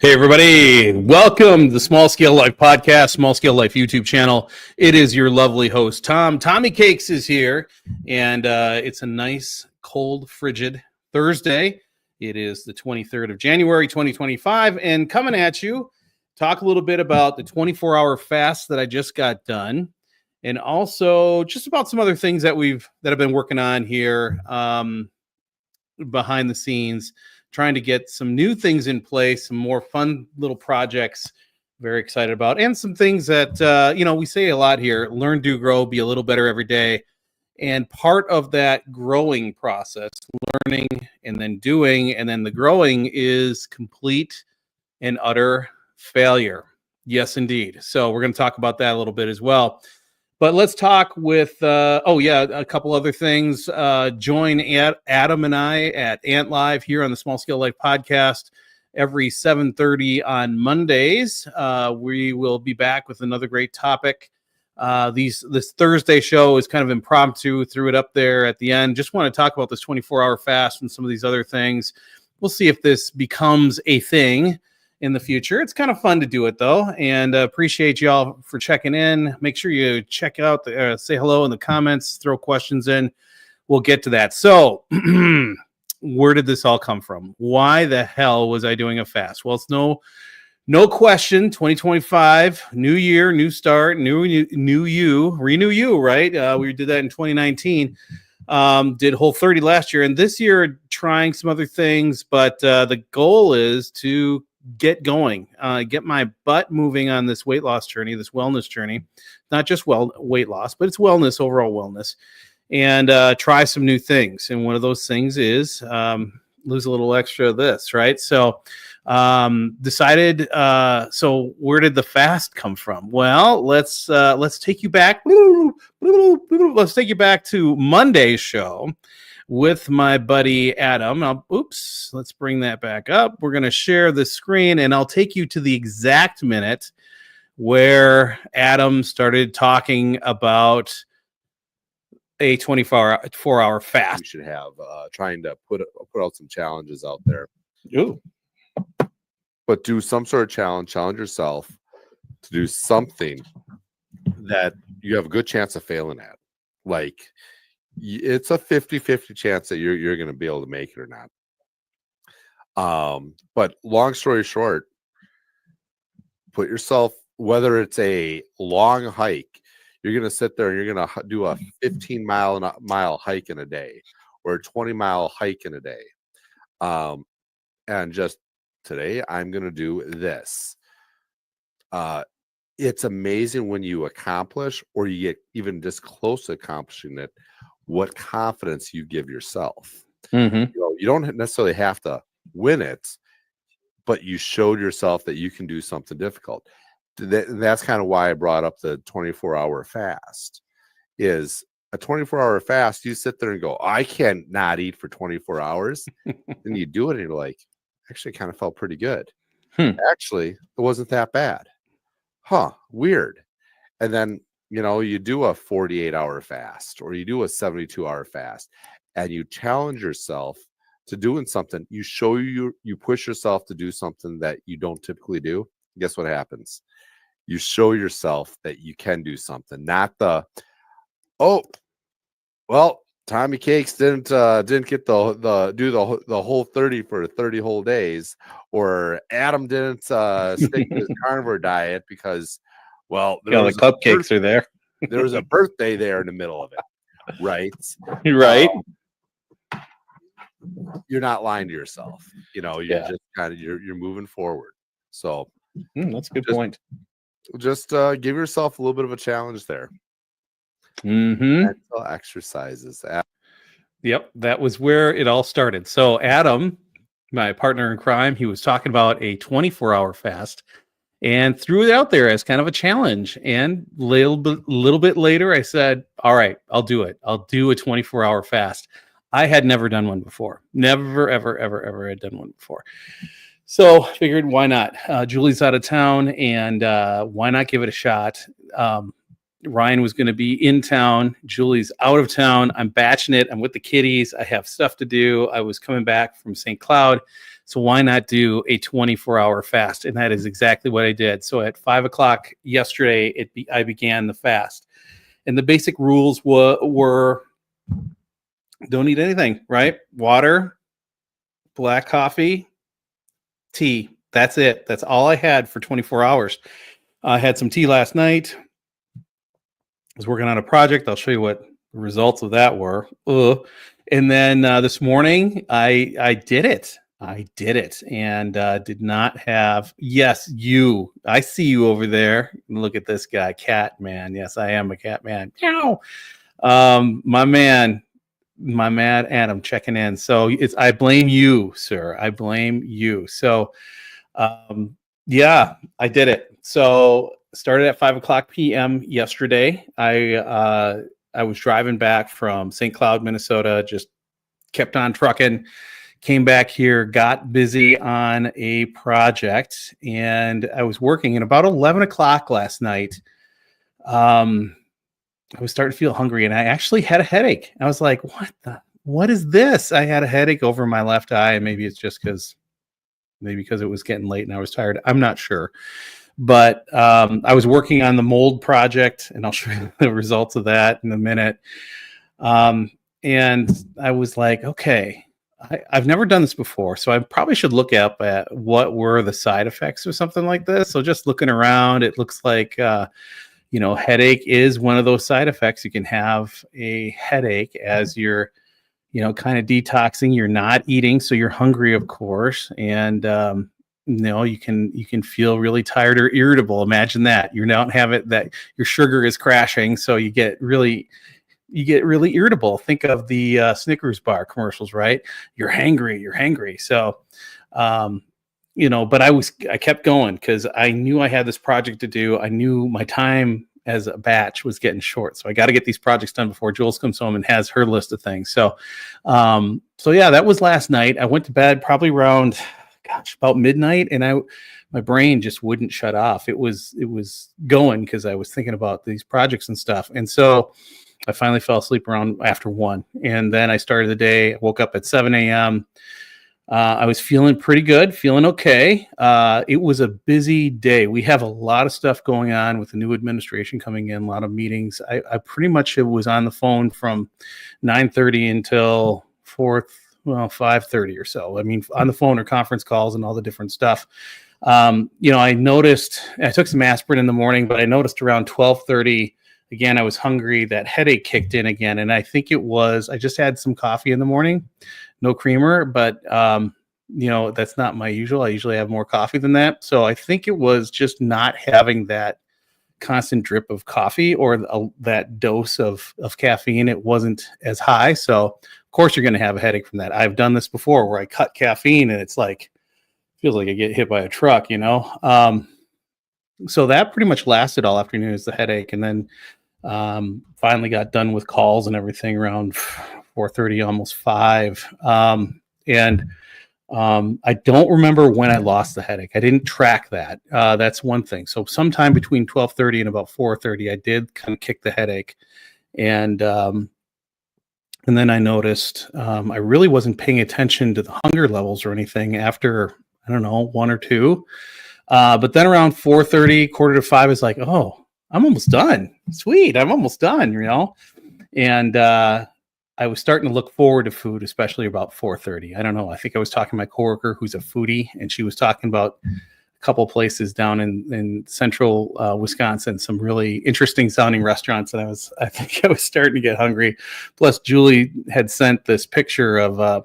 Hey, everybody. Welcome to the Small Scale Life Podcast, Small Scale Life YouTube channel. It is your lovely host, Tom. Tommy Cakes is here, and it's a nice, cold, frigid Thursday. It is the 23rd of January, 2025, and coming at you, talk a little bit about the 24-hour fast that I just got done, and also just about some other things that I've been working on here behind the scenes, trying to get some new things in place, some more fun little projects. Very excited about, and some things that we say a lot here: learn, do, grow, be a little better every day. And part of that growing process, learning and then doing, and then the growing, is complete and utter failure. Yes, indeed. So we're going to talk about that a little bit as well. But let's talk with, a couple other things. Join Adam and I at Ant Live here on the Small Scale Life Podcast every 7:30 on Mondays. We will be back with another great topic. This Thursday show is kind of impromptu, threw it up there at the end. Just want to talk about this 24-hour fast and some of these other things. We'll see if this becomes a thing in the future. It's kind of fun to do it, though, and appreciate y'all for checking in. Make sure you check out say hello in the comments, throw questions in. We'll get to that. So where did this all come from? Why the hell was I doing a fast? Well, it's no question, 2025, new year, new start, new you, renew you, right? We did that in 2019. Did Whole30 last year, and this year trying some other things, but the goal is to get going, get my butt moving on this weight loss journey, this wellness journey, not just weight loss, but it's wellness, overall wellness, and try some new things. And one of those things is lose a little extra of this, right? So decided, so where did the fast come from? Well, let's take you back. Let's take you back to Monday's show with my buddy Adam. Let's bring that back up. We're going to share the screen, and I'll take you to the exact minute where Adam started talking about a 24-hour fast. You should have trying to put out some challenges out there. Ooh. But do some sort of challenge yourself to do something that you have a good chance of failing at. Like, it's a 50-50 chance that you're going to be able to make it or not. But long story short, put yourself, whether it's a long hike, you're going to sit there and you're going to do a 15-mile hike in a day, or a 20-mile hike in a day. And just today, I'm going to do this. It's amazing when you accomplish, or you get even this close to accomplishing it, what confidence you give yourself. Mm-hmm. You don't necessarily have to win it, but you showed yourself that you can do something difficult. That's kind of why I brought up the 24-hour fast. Is a 24-hour fast, you sit there and go, I can't not eat for 24 hours. And you do it and you're like, actually kind of felt pretty good. Actually, it wasn't that bad. Weird. And then you do a 48-hour fast, or you do a 72-hour fast, and you challenge yourself to doing something. You push yourself to do something that you don't typically do. Guess what happens? You show yourself that you can do something, not Tommy Cakes didn't get the whole 30 for 30 whole days, or Adam didn't stick to his carnivore diet because, well, the cupcakes are there. There was a birthday there in the middle of it, right? Right. You're not lying to yourself. You're just kind of you're moving forward. So that's a good point. Just give yourself a little bit of a challenge there. Mm-hmm. Mental exercises. Yep, that was where it all started. So Adam, my partner in crime, he was talking about a 24-hour fast and threw it out there as kind of a challenge. And little bit later, I said, all right, I'll do it. I'll do a 24-hour fast. I had never done one before. Never, ever had done one before. So figured, why not? Julie's out of town, and why not give it a shot? Ryan was going to be in town. Julie's out of town. I'm batching it. I'm with the kiddies. I have stuff to do. I was coming back from St. Cloud. So why not do a 24-hour fast? And that is exactly what I did. So at 5 o'clock yesterday, I began the fast. And the basic rules were don't eat anything, right? Water, black coffee, tea. That's it. That's all I had for 24 hours. I had some tea last night. I was working on a project. I'll show you what the results of that were. And then this morning, I did it. I did it and did not have. Yes, you. I see you over there. Look at this guy, cat man. Yes, I am a cat man. Meow. My man Adam checking in. So I blame you, sir. I blame you. So yeah, I did it. So started at 5 o'clock p.m. yesterday. I was driving back from St. Cloud, Minnesota, just kept on trucking, came back here, got busy on a project, and I was working. And about 11 o'clock last night, I was starting to feel hungry, and I actually had a headache. I was like, what is this? I had a headache over my left eye, and maybe it's just because it was getting late and I was tired. I'm not sure. But I was working on the mold project, and I'll show you the results of that in a minute. And I was like, okay, I've never done this before, so I probably should look up at what were the side effects or something like this. So just looking around, it looks like, headache is one of those side effects. You can have a headache as you're, kind of detoxing. You're not eating, so you're hungry, of course, and you can feel really tired or irritable. Imagine that you don't have it, that your sugar is crashing, so you get really irritable. Think of the Snickers bar commercials, right? You're hangry. So, but I kept going because I knew I had this project to do. I knew my time as a batch was getting short. So I got to get these projects done before Jules comes home and has her list of things. So, yeah, that was last night. I went to bed probably around, about midnight, and my brain just wouldn't shut off. It was going because I was thinking about these projects and stuff. And so I finally fell asleep around after 1. And then I started the day, woke up at 7 a.m. I was feeling pretty good, feeling okay. It was a busy day. We have a lot of stuff going on with the new administration coming in, a lot of meetings. I pretty much was on the phone from 9:30 until 5:30 or so. I mean, on the phone or conference calls and all the different stuff. I noticed, I took some aspirin in the morning, but I noticed around 12:30, again, I was hungry. That headache kicked in again. And I think I just had some coffee in the morning, no creamer, but, that's not my usual. I usually have more coffee than that. So I think it was just not having that constant drip of coffee or that dose of caffeine. It wasn't as high. So of course you're going to have a headache from that. I've done this before where I cut caffeine and it's like, feels like I get hit by a truck, so that pretty much lasted all afternoon as the headache. And then finally got done with calls and everything around 4:30, almost 5. I don't remember when I lost the headache. I didn't track that. That's one thing. So sometime between 12:30 and about 4:30, I did kind of kick the headache. And then I noticed I really wasn't paying attention to the hunger levels or anything after, I don't know, 1 or 2. But then around 4:30, 4:45 is like, oh, I'm almost done. Sweet. I'm almost done, And I was starting to look forward to food, especially about 4:30. I don't know. I think I was talking to my coworker who's a foodie, and she was talking about a couple places down in central Wisconsin, some really interesting sounding restaurants. And I think I was starting to get hungry. Plus, Julie had sent this picture of the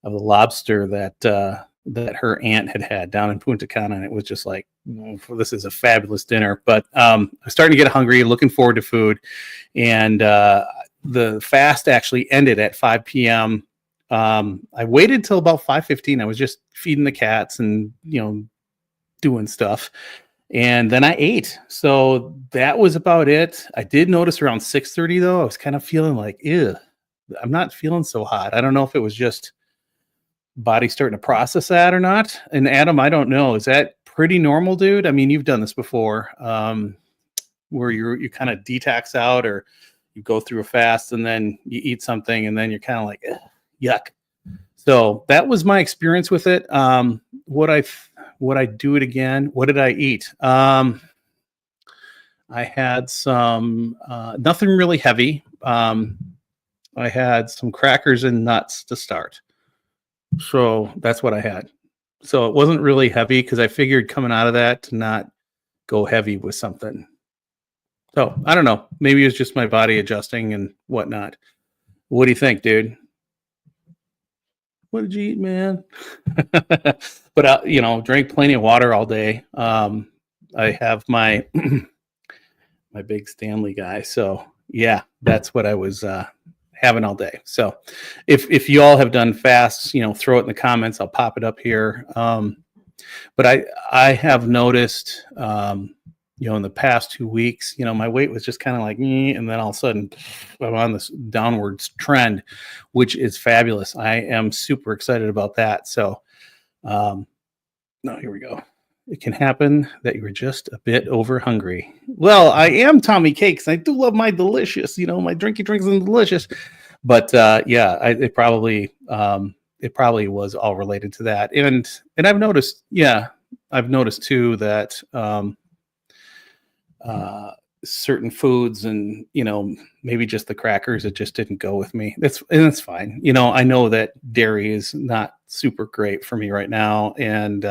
lobster that her aunt had down in Punta Cana, and it was just like, this is a fabulous dinner. But I'm starting to get hungry, looking forward to food, and the fast actually ended at 5 p.m. I waited till about 5:15. I was just feeding the cats and doing stuff, and then I ate. So that was about it. I did notice around 6:30 though, I was kind of feeling like, ew, I'm not feeling so hot. I don't know if it was just body starting to process that or not. And Adam, I don't know. Is that pretty normal, dude? I mean, you've done this before, where you kind of detox out, or you go through a fast and then you eat something and then you're kind of like, yuck. So that was my experience with it. Would I do it again? What did I eat? I had some nothing really heavy. I had some crackers and nuts to start. So that's what I had. So it wasn't really heavy because I figured coming out of that to not go heavy with something. So I don't know. Maybe it's just my body adjusting and whatnot. What do you think, dude? What did you eat, man? But drank plenty of water all day. I have my my big Stanley guy. So yeah, that's what I was having all day. So if you all have done fasts, throw it in the comments. I'll pop it up here. But I have noticed, in the past 2 weeks, my weight was just kind of like me, and then all of a sudden I'm on this downwards trend, which is fabulous. I am super excited about that. So, here we go. It can happen that you're just a bit over hungry. Well, I am Tommy Cakes. I do love my delicious, my drinky drinks and delicious. But it probably was all related to that. And I've noticed, too that certain foods and maybe just the crackers, it just didn't go with me. That's fine. I know that dairy is not super great for me right now, and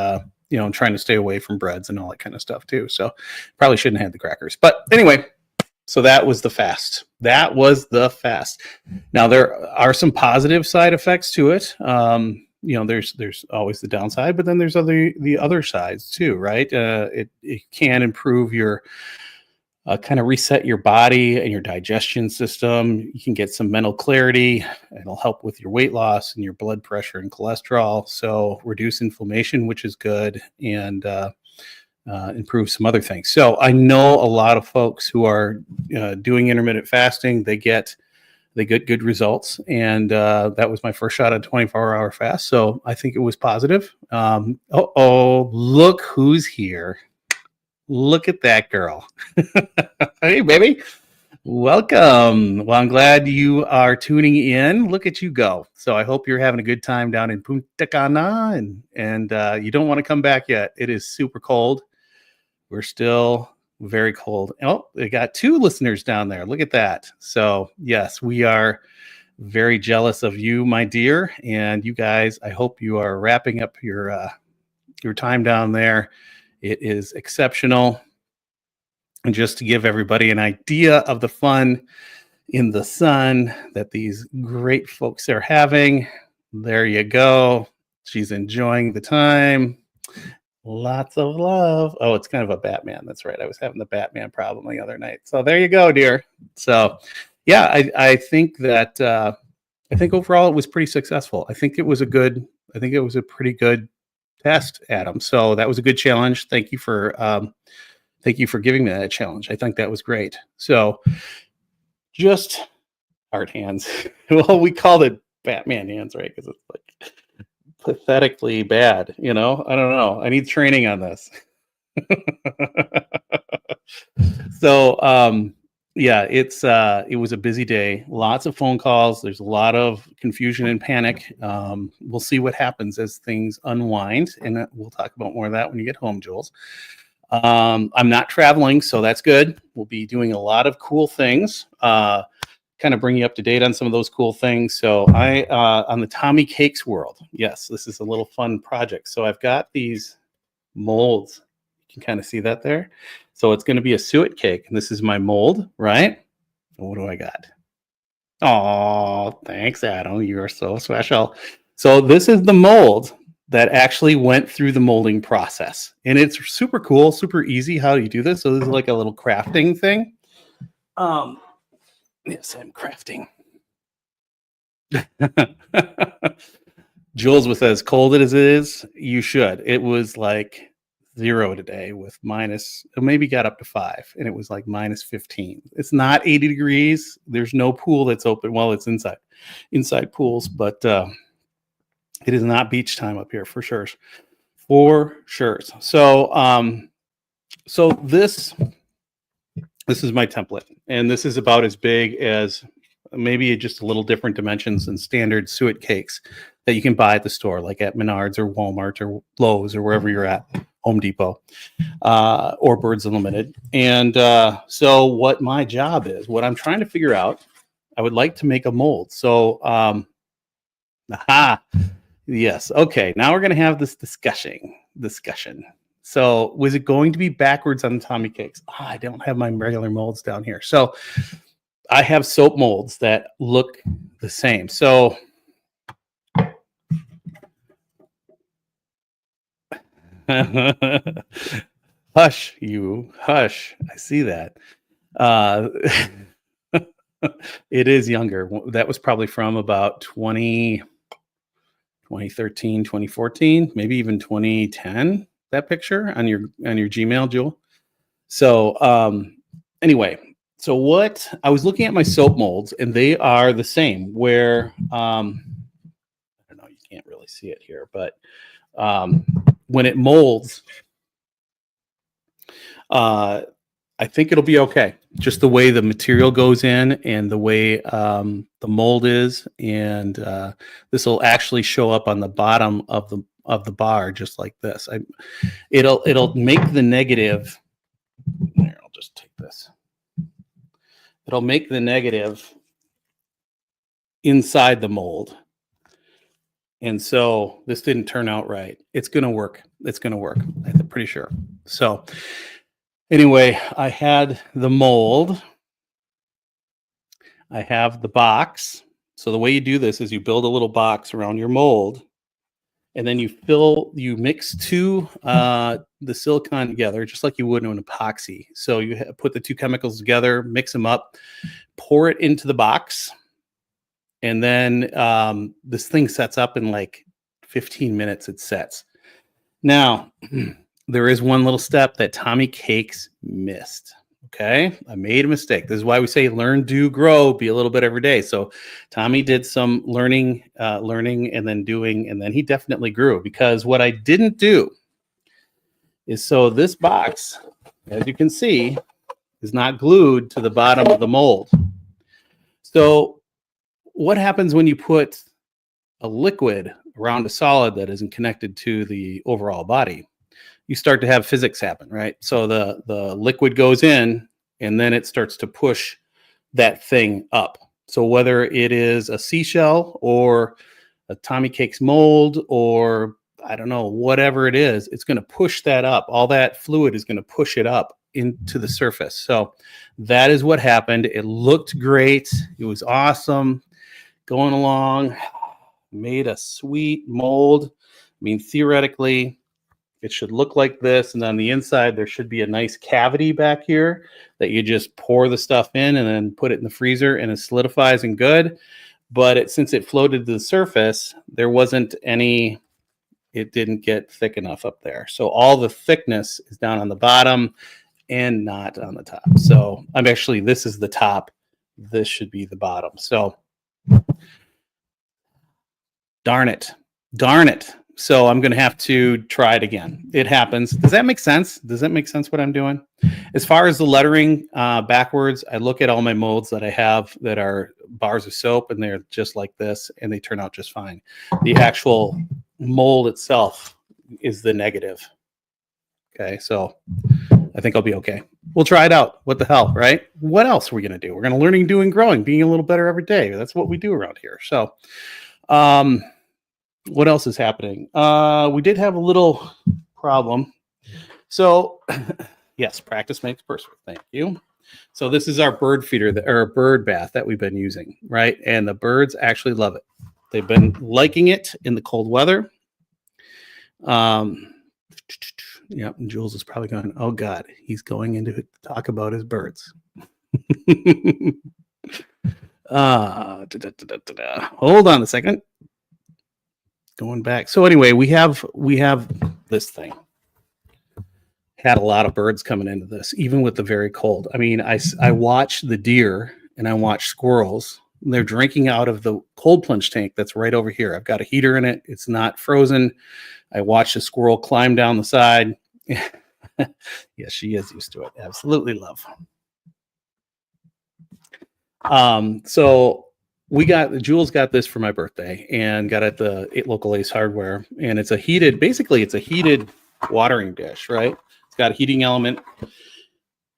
I'm trying to stay away from breads and all that kind of stuff too. So probably shouldn't have had the crackers. But anyway, so that was the fast. Now there are some positive side effects to it. There's always the downside, but then there's the other sides too, right? It can improve your kind of reset your body and your digestion system. You can get some mental clarity. It'll help with your weight loss and your blood pressure and cholesterol. So reduce inflammation, which is good, and improve some other things. So I know a lot of folks who are doing intermittent fasting. They get good results, and that was my first shot at 24-hour fast. So I think it was positive. Look who's here. Look at that girl. Hey, baby. Welcome. Well, I'm glad you are tuning in. Look at you go. So I hope you're having a good time down in Punta Cana, and you don't want to come back yet. It is super cold. We're still very cold. Oh, they got 2 listeners down there. Look at that. So yes, we are very jealous of you, my dear. And you guys, I hope you are wrapping up your time down there. It is exceptional. And just to give everybody an idea of the fun in the sun that these great folks are having, there you go. She's enjoying the time. Lots of love. Oh, it's kind of a Batman. That's right. I was having the Batman problem the other night. So there you go, dear. So yeah, I think that I think overall it was pretty successful. I think it was a pretty good test, Adam. So that was a good challenge. Thank you for giving me that challenge. I think that was great. So just heart hands. Well, we called it Batman hands, right? Because it's like pathetically bad. I don't know. I need training on this. So it was a busy day. Lots of phone calls. There's a lot of confusion and panic. We'll see what happens as things unwind, and we'll talk about more of that when you get home, Jules. I'm not traveling, so that's good. We'll be doing a lot of cool things. Kind of bring you up to date on some of those cool things. So on the Tommy Cakes world, yes, this is a little fun project. So I've got these molds. You can kind of see that there. So it's going to be a suet cake, and this is my mold, right? What do I got? Oh, thanks, Adam. You are so special. So this is the mold that actually went through the molding process, and it's super cool, super easy how you do this. So this is like a little crafting thing. Yes, I'm crafting. Jules was as cold as it is. You should. It was like 0 today with minus, maybe got up to 5, and it was like minus 15. It's not 80 degrees. There's no pool that's open. Well, it's inside pools, but it is not beach time up here for sure. For sure. So, so this is my template, and this is about as big as maybe just a little different dimensions than standard suet cakes. that you can buy at the store, like at Menards or Walmart or Lowe's or wherever you're at, Home Depot, or Birds Unlimited. And so what my job is, what I'm trying to figure out, I would like to make a mold. So, yes. Okay. Now we're going to have this discussion. So was it going to be backwards on Tommy Cakes? I don't have my regular molds down here. So I have soap molds that look the same. So hush, you hush. I see that. It is younger. That was probably from about 2013, 2014, maybe even 2010. That picture on your Gmail, Jewel. So anyway, so what I was looking at my soap molds, and they are the same. Where I don't know, you can't really see it here, but when it molds, I think it'll be okay. Just the way the material goes in and the way the mold is, and this will actually show up on the bottom of the bar, just like this. It'll make the negative. Here, I'll just take this. It'll make the negative inside the mold. And so this didn't turn out right. It's going to work. It's going to work. I'm pretty sure. So anyway, I had the mold. I have the box. So the way you do this is you build a little box around your mold, and then you mix the silicone together, just like you would in an epoxy. So you put the two chemicals together, mix them up, pour it into the box, and then this thing sets up in like 15 minutes. It sets. Now, there is one little step that Tommy Cakes missed. Okay, I made a mistake. This is why we say learn, do, grow, be a little bit every day. So Tommy did some learning, and then doing, and then he definitely grew, because what I didn't do is, so this box, as you can see, is not glued to the bottom of the mold. So what happens when you put a liquid around a solid that isn't connected to the overall body? You start to have physics happen, right? So the liquid goes in, and then it starts to push that thing up. So whether it is a seashell or a Tommy Cakes mold, or I don't know, whatever it is, it's going to push that up. All that fluid is going to push it up into the surface. So that is what happened. It looked great. It was awesome. Going along, made a sweet mold. I mean, theoretically, it should look like this, and on the inside there should be a nice cavity back here that you just pour the stuff in and then put it in the freezer, and it solidifies and good. But since it floated to the surface, there wasn't any, it didn't get thick enough up there. So all the thickness is down on the bottom and not on the top. So this is the top. This should be the bottom. So darn it. So I'm going to have to try it again. It happens. Does that make sense? Does that make sense what I'm doing? As far as the lettering backwards, I look at all my molds that I have that are bars of soap, and they're just like this, and they turn out just fine. The actual mold itself is the negative. Okay, so I think I'll be okay. We'll try it out. What the hell, right? What else are we going to do? We're going to learning, doing, growing, being a little better every day. That's what we do around here. So, what else is happening? We did have a little problem. So, yes, practice makes perfect. Thank you. So this is our bird feeder, or bird bath that we've been using, right? And the birds actually love it. They've been liking it in the cold weather. Yeah, and Jules is probably going, oh God, he's going into it to talk about his birds. Hold on a second. Going back. So anyway, we have this thing. Had a lot of birds coming into this, even with the very cold. I mean, I watch the deer and I watch squirrels. They're drinking out of the cold plunge tank that's right over here. I've got a heater in it. It's not frozen. I watched a squirrel climb down the side. Yes, she is used to it. Absolutely love. So Jules got this for my birthday and got it at the local Ace Hardware, and it's a heated watering dish, right? It's got a heating element,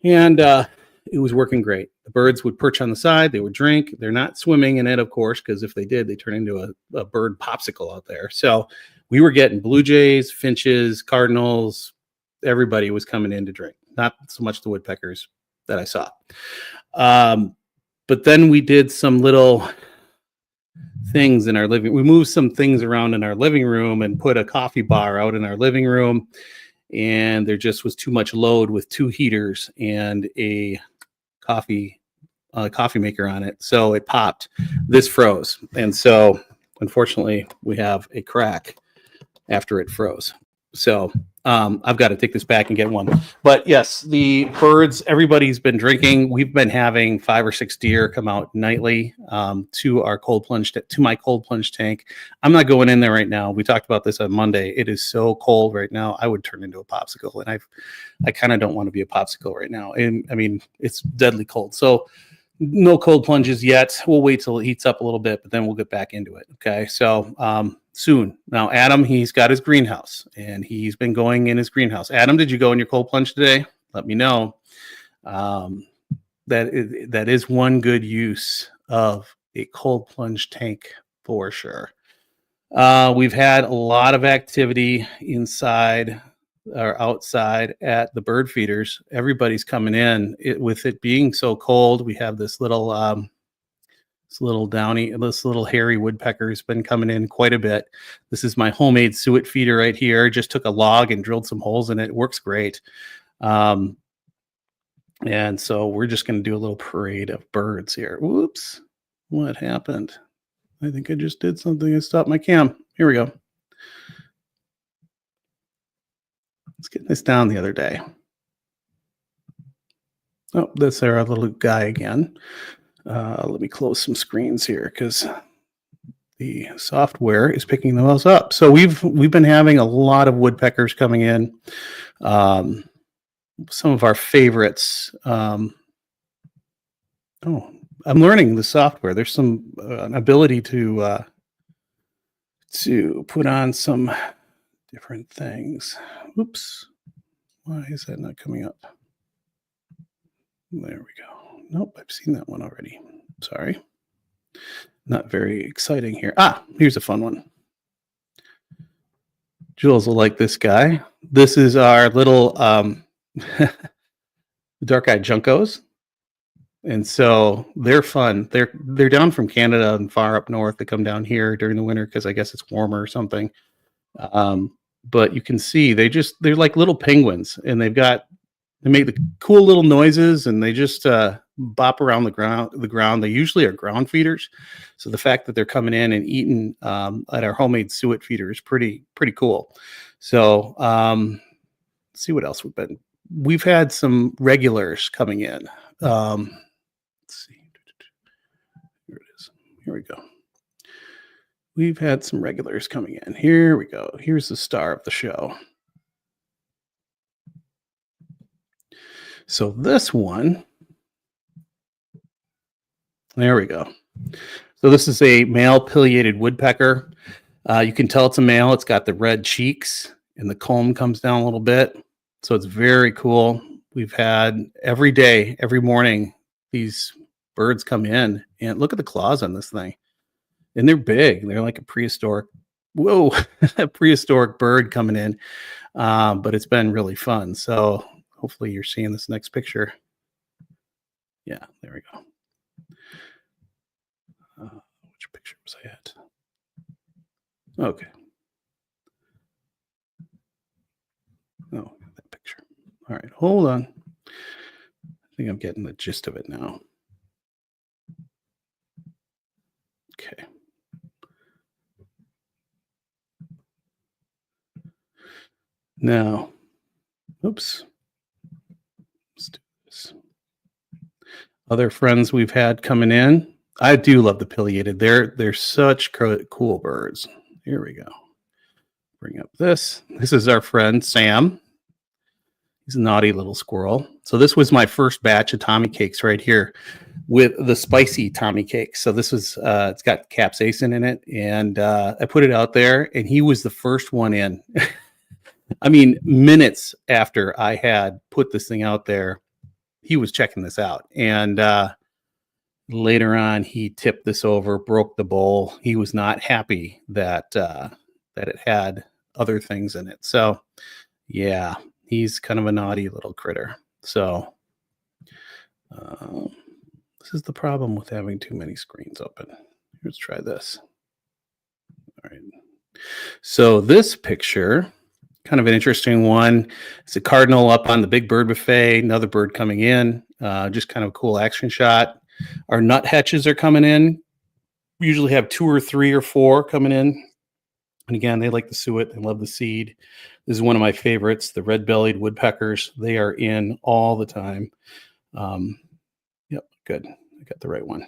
and it was working great. The birds would perch on the side, they would drink. They're not swimming in it, of course, because if they did, they turn into a bird popsicle out there. So we were getting blue jays, finches, cardinals. Everybody was coming in to drink. Not so much the woodpeckers that I saw. But then we did some little things in our living. We moved some things around in our living room and put a coffee bar out in our living room. And there just was too much load with 2 heaters and a coffee maker on it. So it popped. This froze. And so unfortunately we have a crack after it froze. So I've got to take this back and get one. But yes, the birds, everybody's been drinking. We've been having 5 or 6 deer come out nightly to my cold plunge tank. I'm not going in there right now. We talked about this on Monday. It is so cold right now. I would turn into a popsicle, and I kind of don't want to be a popsicle right now. And I mean, it's deadly cold. So no cold plunges yet. We'll wait till it heats up a little bit, but then we'll get back into it. Okay. So soon. Now, Adam, he's got his greenhouse, and he's been going in his greenhouse. Adam, did you go in your cold plunge today? Let me know. That is one good use of a cold plunge tank for sure. We've had a lot of activity inside or outside at the bird feeders. Everybody's coming in. With it being so cold, we have this little hairy woodpecker has been coming in quite a bit. This is my homemade suet feeder right here. Just took a log and drilled some holes in it. It works great. And so we're just going to do a little parade of birds here. Whoops. What happened? I think I just did something and stopped my cam. Here we go. Let's get this down the other day. Oh, that's our little guy again. Let me close some screens here because the software is picking those up. So we've been having a lot of woodpeckers coming in. Some of our favorites. I'm learning the software. There's some ability to put on some different things. Oops. Why is that not coming up? There we go. Nope, I've seen that one already. Sorry. Not very exciting here. Here's a fun one. Jules will like this guy. This is our little dark-eyed juncos. And so they're fun. They're down from Canada and far up north. They come down here during the winter because I guess it's warmer or something. But you can see they're like little penguins, and they make the cool little noises, and they just bop around the ground. They usually are ground feeders. So the fact that they're coming in and eating at our homemade suet feeder is pretty cool. So let's see what else we've had some regulars coming in. Let's see. Here it is. Here we go. We've had some regulars coming in. Here we go. Here's the star of the show. So this one, there we go. So this is a male pileated woodpecker. You can tell it's a male. It's got the red cheeks and the comb comes down a little bit. So it's very cool. We've had every day, every morning, these birds come in, and look at the claws on this thing. And they're big. They're like a prehistoric bird coming in. But it's been really fun. So hopefully you're seeing this next picture. Yeah, there we go. Which picture was I at? Okay. Oh, that picture. All right, hold on. I think I'm getting the gist of it now. Okay. Now, oops. Let's do this. Other friends we've had coming in. I do love the pileated. They're such cool birds. Here we go. Bring up this. This is our friend Sam. He's a naughty little squirrel. So this was my first batch of Tommy Cakes right here. with the spicy Tommy Cakes. So this was, it's got capsaicin in it, and I put it out there, and he was the first one in. I mean, minutes after I had put this thing out there, he was checking this out. And later on, he tipped this over, broke the bowl. He was not happy that that it had other things in it. So, yeah, he's kind of a naughty little critter. So, this is the problem with having too many screens open. Let's try this. All right. So this picture, kind of an interesting one. It's a cardinal up on the big bird buffet, another bird coming in, just kind of a cool action shot. Our nut hatches are coming in. We usually have 2 or 3 or 4 coming in. And again, they like the suet. They love the seed. This is one of my favorites, the red-bellied woodpeckers. They are in all the time. Yep, good. I got the right one.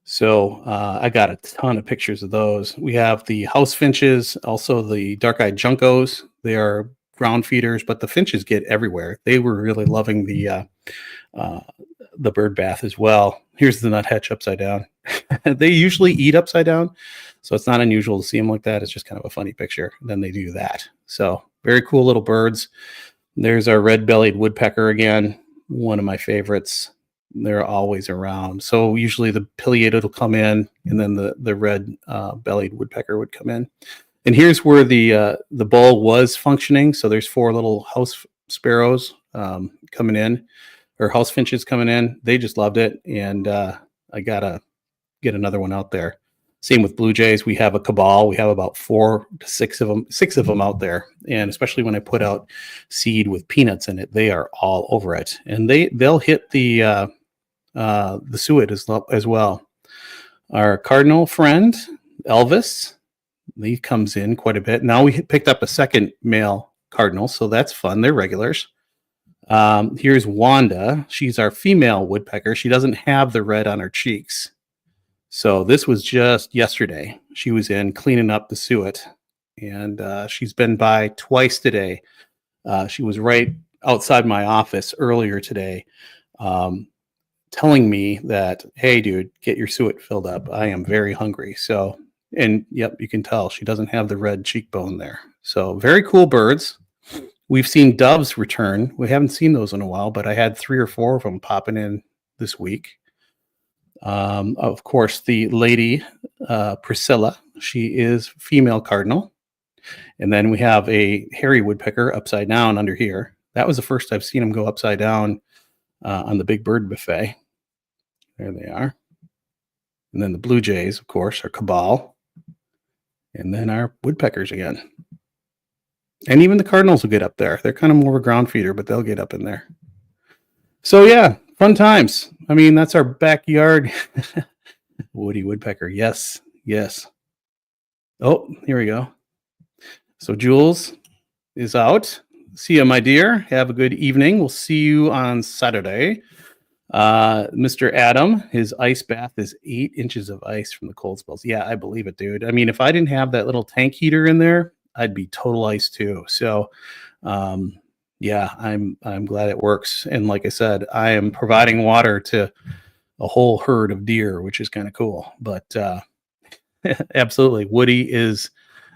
So I got a ton of pictures of those. We have the house finches, also the dark-eyed juncos. They are ground feeders, but the finches get everywhere. They were really loving the bird bath as well. Here's the nuthatch upside down. They usually eat upside down, so it's not unusual to see them like that. It's just kind of a funny picture. Then they do that. So very cool little birds. There's our red-bellied woodpecker again, one of my favorites. They're always around. So usually the pileated will come in, and then the red-bellied woodpecker would come in. And here's where the bowl was functioning. So there's 4 little house sparrows coming in, or house finches coming in. They just loved it, and I gotta get another one out there. Same with blue jays. We have a cabal. We have about 4 to 6 of them, 6 of them out there. And especially when I put out seed with peanuts in it, they are all over it, and they'll hit the suet as well. Our cardinal friend Elvis, he comes in quite a bit. Now we picked up a second male cardinal, so that's fun. They're regulars. Here's Wanda. She's our female woodpecker. She doesn't have the red on her cheeks. So this was just yesterday. She was in cleaning up the suet, and she's been by twice today. She was right outside my office earlier today, telling me that, hey, dude, get your suet filled up. I am very hungry. So, and yep, you can tell she doesn't have the red cheekbone there. So very cool birds. We've seen doves return. We haven't seen those in a while, but I had 3 or 4 of them popping in this week. Of course, the lady, Priscilla, she is female cardinal. And then we have a hairy woodpecker upside down under here. That was the first I've seen him go upside down on the big bird buffet. There they are. And then the blue jays, of course, are cabal. And then our woodpeckers again. And even the cardinals will get up there. They're kind of more of a ground feeder, but they'll get up in there. So yeah, fun times. I mean, that's our backyard woody woodpecker. Yes, yes. Oh, here we go. So Jules is out. See you, my dear. Have a good evening. We'll see you on Saturday. Mr. Adam, his ice bath is 8 inches of ice from the cold spells. Yeah, I believe it, dude. I mean, if I didn't have that little tank heater in there, I'd be total ice too. So, yeah, I'm glad it works. And like I said, I am providing water to a whole herd of deer, which is kind of cool. But absolutely, Woody is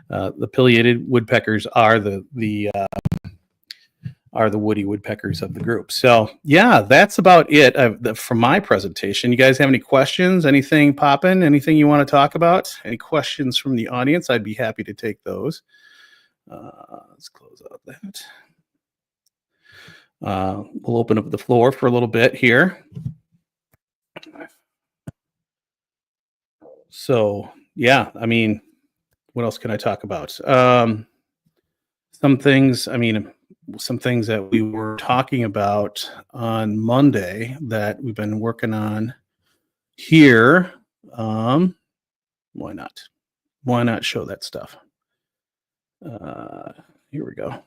the pileated woodpeckers are the woody woodpeckers of the group. So yeah, that's about it from my presentation. You guys have any questions? Anything popping? Anything you want to talk about? Any questions from the audience? I'd be happy to take those. Let's close out that. We'll open up the floor for a little bit here. So yeah, I mean, what else can I talk about? Some things that we were talking about on Monday that we've been working on here. Why not? Why not show that stuff? Here we go.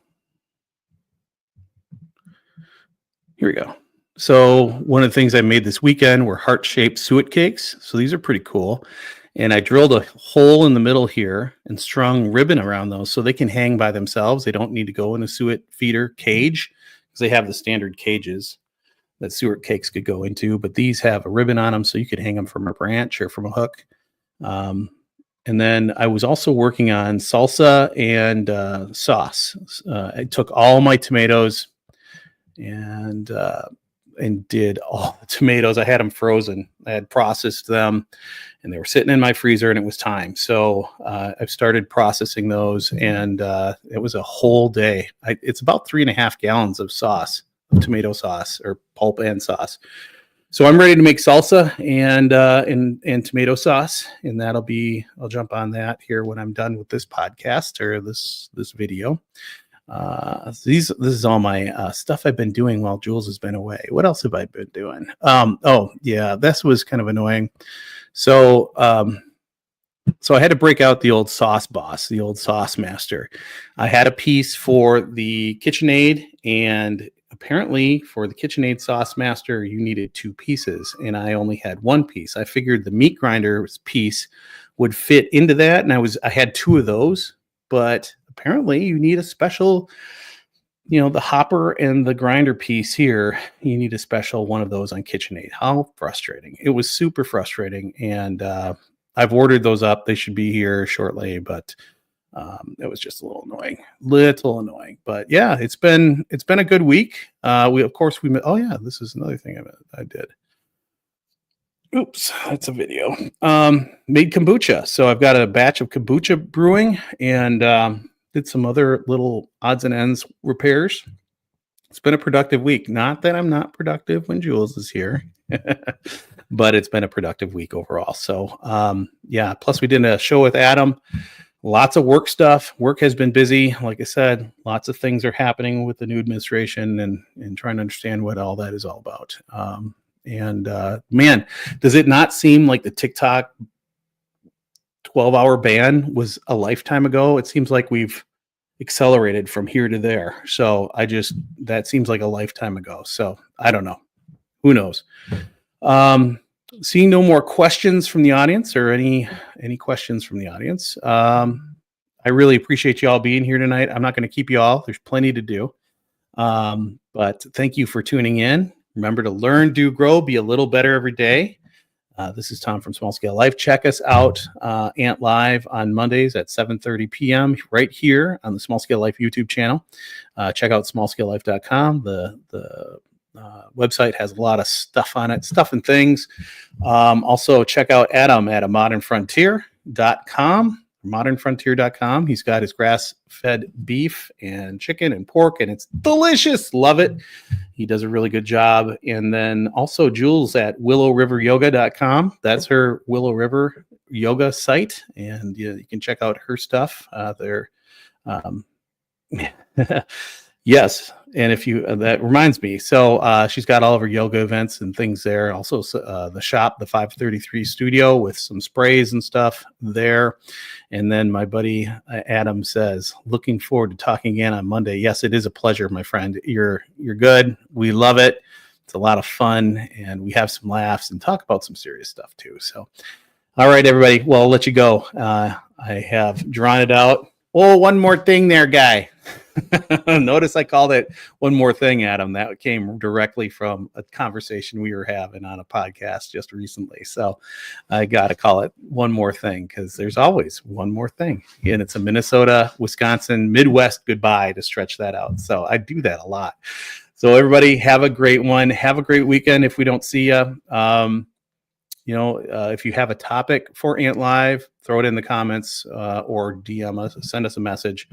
Here we go. So one of the things I made this weekend were heart-shaped suet cakes. So these are pretty cool. And I drilled a hole in the middle here and strung ribbon around those so they can hang by themselves. They don't need to go in a suet feeder cage because they have the standard cages that Suet cakes could go into, but these have a ribbon on them, so you could hang them from a branch or from a hook. And then I was also working on salsa and sauce. I took all my tomatoes and did all the tomatoes. I had them frozen. I had processed them, and they were sitting in my freezer, and it was time. So I've started processing those, and it was a whole day. It's about 3.5 gallons of sauce, of tomato sauce or pulp and sauce. So I'm ready to make salsa and tomato sauce, and I'll jump on that here when I'm done with this podcast or this video. This is all my stuff I've been doing while Jules has been away. What else have I been doing? Oh yeah, this was kind of annoying. So I had to break out the old Sauce Boss, the old Sauce Master. I had a piece for the KitchenAid, and apparently for the KitchenAid Sauce Master, you needed 2 pieces, and I only had 1 piece. I figured the meat grinder piece would fit into that, and I had 2 of those, but apparently you need a special, the hopper and the grinder piece here, you need a special one of those on KitchenAid. How frustrating. It was super frustrating, and I've ordered those up. They should be here shortly, but it was just a little annoying. But yeah, it's been a good week. Oh yeah, this is another thing I did. Oops, that's a video. Made kombucha. So I've got a batch of kombucha brewing, and did some other little odds and ends repairs. It's been a productive week. Not that I'm not productive when Jules is here, but it's been a productive week overall. So yeah, plus we did a show with Adam. Lots of work stuff. Work has been busy. Like I said, lots of things are happening with the new administration and trying to understand what all that is all about. Man, does it not seem like the TikTok 12-hour ban was a lifetime ago? It seems like we've accelerated from here to there. So that seems like a lifetime ago. So I don't know. Who knows? Seeing no more questions from the audience or any questions from the audience. I really appreciate you all being here tonight. I'm not going to keep you all. There's plenty to do. But thank you for tuning in. Remember to learn, do, grow, be a little better every day. This is Tom from Small Scale Life. Check us out, Ant Live on Mondays at 7:30 p.m. right here on the Small Scale Life YouTube channel. Check out smallscalelife.com. The website has a lot of stuff on it, stuff and things. Also, check out Adam at modernfrontier.com. He's got his grass-fed beef and chicken and pork, and it's delicious. Love it. He does a really good job. And then also Jules at willowriveryoga.com. That's her Willow River yoga site, and you can check out her stuff there. Yes. And if you, that reminds me. So she's got all of her yoga events and things there. Also the shop, the 533 studio with some sprays and stuff there. And then my buddy Adam says, looking forward to talking again on Monday. Yes, it is a pleasure, my friend. You're good. We love it. It's a lot of fun, and we have some laughs and talk about some serious stuff too. So, all right, everybody. Well, I'll let you go. I have drawn it out. Oh, one more thing there, guy. Notice I called it one more thing, Adam. That came directly from a conversation we were having on a podcast just recently. So I got to call it one more thing because there's always one more thing. And it's a Minnesota, Wisconsin, Midwest goodbye to stretch that out. So I do that a lot. So everybody have a great one. Have a great weekend if we don't see you. If you have a topic for Ant Live, throw it in the comments or DM us, send us a message.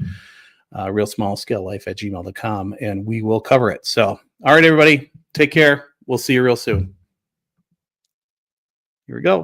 realsmallscalelife@gmail.com, and we will cover it. So, all right, everybody, take care. We'll see you real soon. Here we go.